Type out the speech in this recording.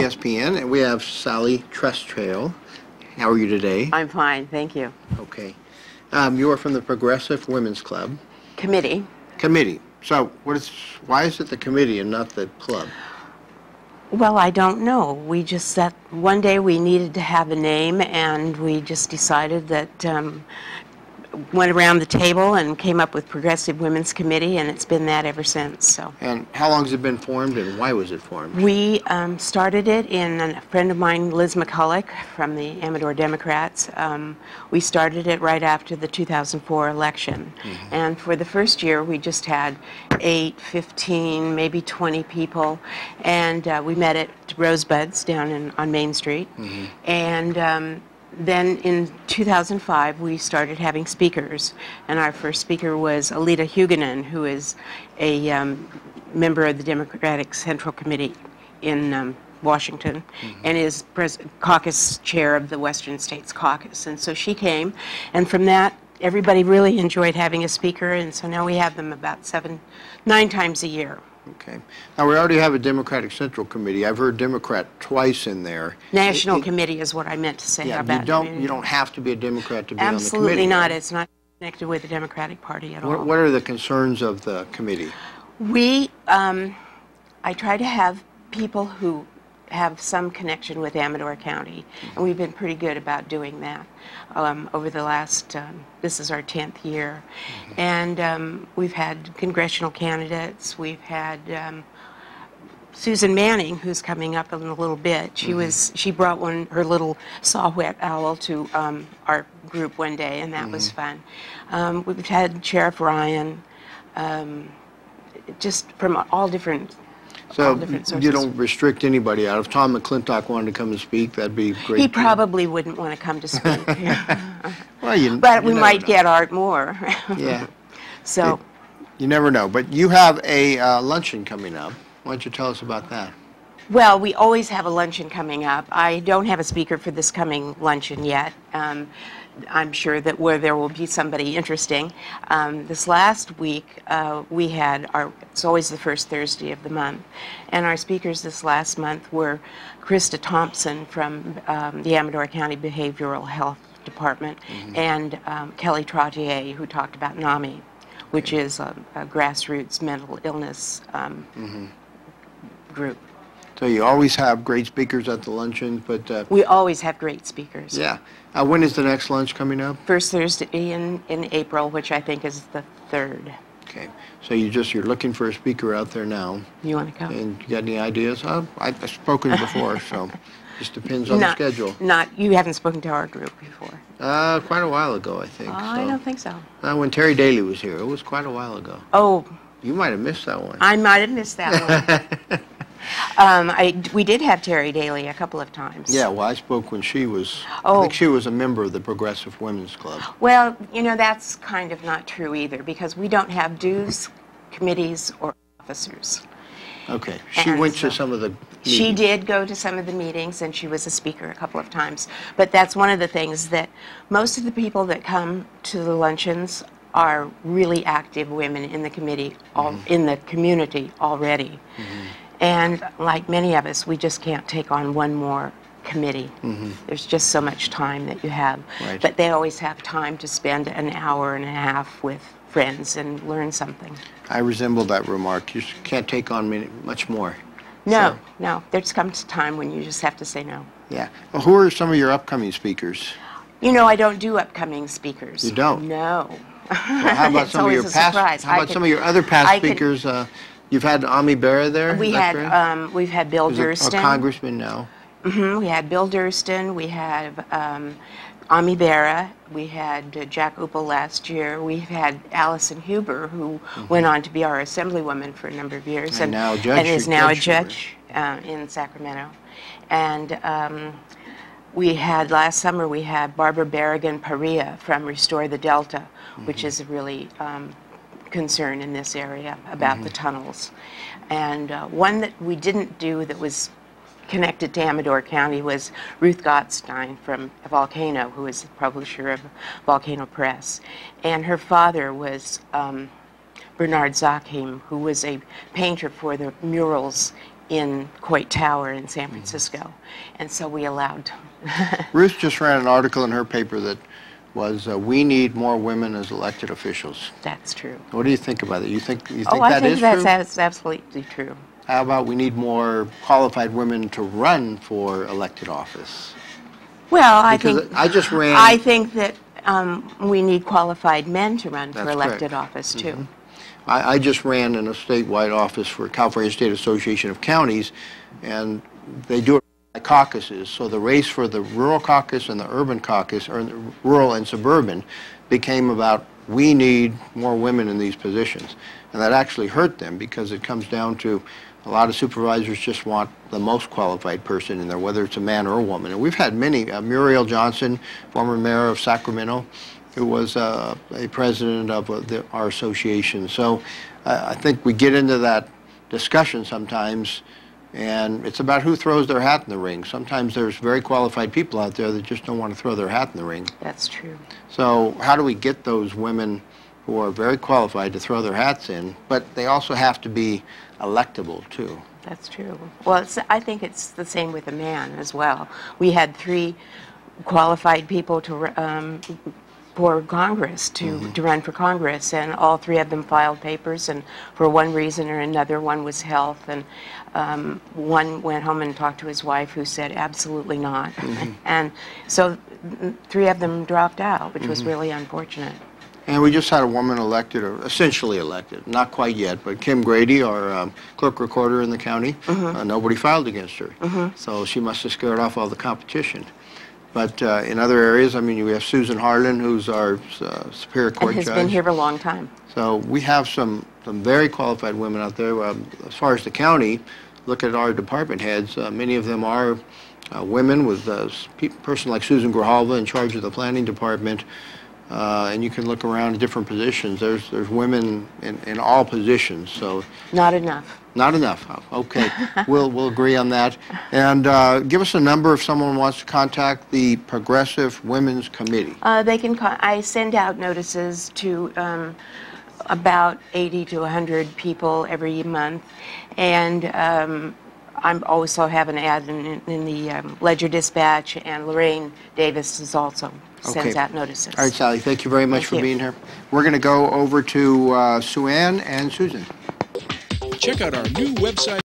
ESPN, and we have Sally Tresrail. How are you today? I'm fine, thank you. Okay. You are from the Progressive Women's Club. Committee. Committee. So, why is it the committee and not the club? Well, I don't know. We just said one day we needed to have a name, and we just decided that went around the table and came up with Progressive Women's Committee, and it's been that ever since. So. And how long has it been formed, and why was it formed? We started it in a friend of mine, Liz McCulloch, from the Amador Democrats. We started it right after the 2004 election. Mm-hmm. And for the first year, we just had 8, 15, maybe 20 people. And we met at Rosebuds down on Main Street. Mm-hmm. And then in 2005, we started having speakers, and our first speaker was Alita Huguenin, who is a member of the Democratic Central Committee in Washington, mm-hmm. and is caucus chair of the Western States Caucus. And so she came, and from that, everybody really enjoyed having a speaker, and so now we have them about 9 times a year. Okay. Now, we already have a Democratic Central Committee. I've heard Democrat twice in there. National Committee is what I meant to say. Yeah, about you don't have to be a Democrat to be on the committee. Absolutely not. It's not connected with the Democratic Party at all. What are the concerns of the committee? I try to have people who have some connection with Amador County, and we've been pretty good about doing that over the last, this is our 10th year. Mm-hmm. And we've had congressional candidates. We've had Susan Manning, who's coming up in a little bit. She brought her little saw-whet owl to our group one day, and that mm-hmm. was fun. We've had Sheriff Ryan, just from all different. So you don't restrict anybody out. If Tom McClintock wanted to come and speak, that'd be great. He probably wouldn't want to come to speak. Well, but we might get Art Moore. Yeah. So. You never know. But you have a luncheon coming up. Why don't you tell us about that? Well, we always have a luncheon coming up. I don't have a speaker for this coming luncheon yet. I'm sure that there will be somebody interesting. This last week, we had it's always the first Thursday of the month, and our speakers this last month were Krista Thompson from the Amador County Behavioral Health Department, mm-hmm. and Kelly Trottier, who talked about NAMI, which is a grassroots mental illness mm-hmm. group. So you always have great speakers at the luncheon, but... we always have great speakers. Yeah. When is the next lunch coming up? First Thursday in April, which I think is the 3rd. Okay. So you're looking for a speaker out there now. You want to come? And you got any ideas? I've spoken before, so just depends on the schedule. You haven't spoken to our group before? Quite a while ago, I think. I don't think so. When Terry Daly was here. It was quite a while ago. Oh. You might have missed that one. I might have missed that one. We did have Terry Daly a couple of times. Yeah, well, I spoke when she was, I think she was a member of the Progressive Women's Club. Well, that's kind of not true either, because we don't have dues, committees, or officers. Okay. She went to some of the meetings. She did go to some of the meetings, and she was a speaker a couple of times. But that's one of the things that most of the people that come to the luncheons are really active women in the committee, mm-hmm. in the community already. Mm-hmm. And like many of us, we just can't take on one more committee. Mm-hmm. There's just so much time that you have. Right. But they always have time to spend an hour and a half with friends and learn something. I resemble that remark. You can't take on much more. No, no. There's comes a time when you just have to say no. Yeah. Well, who are some of your upcoming speakers? I don't do upcoming speakers. You don't? No. Well, how about some of your past? How about some of your other past speakers? You've had Ami Berra there? We've had Bill Durston. A congressman now. Mm-hmm. We had Bill Durston. We have Ami Berra. We had Jack Uppel last year. We've had Allison Huber, who mm-hmm. went on to be our assemblywoman for a number of years. And now a judge. And is now a judge in Sacramento. And last summer, we had Barbara Berrigan-Paria from Restore the Delta, mm-hmm. which is a really concern in this area about mm-hmm. the tunnels. And one that we didn't do that was connected to Amador County was Ruth Gottstein from Volcano, who is the publisher of Volcano Press. And her father was Bernard Zachim, who was a painter for the murals in Coit Tower in San Francisco. And so we allowed. Ruth just ran an article in her paper that was, we need more women as elected officials. That's true. What do you think about it? You think that is true? I think that's absolutely true. How about we need more qualified women to run for elected office? Well, I think that we need qualified men to run for elected office, too. I just ran in a statewide office for California State Association of Counties, and they do it by caucuses. So the race for the rural caucus and the urban caucus, or the rural and suburban, became about, we need more women in these positions. And that actually hurt them, because it comes down to a lot of supervisors just want the most qualified person in there, whether it's a man or a woman. And we've had many. Muriel Johnson, former mayor of Sacramento, who was a president of our association. So I think we get into that discussion sometimes, and it's about who throws their hat in the ring. Sometimes there's very qualified people out there that just don't want to throw their hat in the ring. That's true. So how do we get those women who are very qualified to throw their hats in, but they also have to be electable too? That's true. Well, I think it's the same with a man as well. We had 3 qualified people for Congress to run for Congress, and all 3 of them filed papers, and for one reason or another, one was health, and one went home and talked to his wife, who said absolutely not. And so 3 of them dropped out, which was really unfortunate. And we just had a woman elected, or essentially elected, not quite yet, but Kim Grady, our clerk recorder in the county, nobody filed against her. So she must have scared off all the competition. But in other areas, I mean, we have Susan Harlan, who's our Superior Court judge. And has been here for a long time. So we have some very qualified women out there. As far as the county, look at our department heads. Many of them are women, with a person like Susan Grijalva in charge of the planning department. And you can look around at different positions. There's women in all positions. So not enough. Not enough. Okay, we'll agree on that. And give us a number if someone wants to contact the Progressive Women's Committee. They can. I send out notices to about 80 to 100 people every month, and I also have an ad in the Ledger Dispatch, and Lorraine Davis is also sends out notices. All right, Sally, thank you very much for being here. We're going to go over to Sue Ann and Susan. Check out our new website.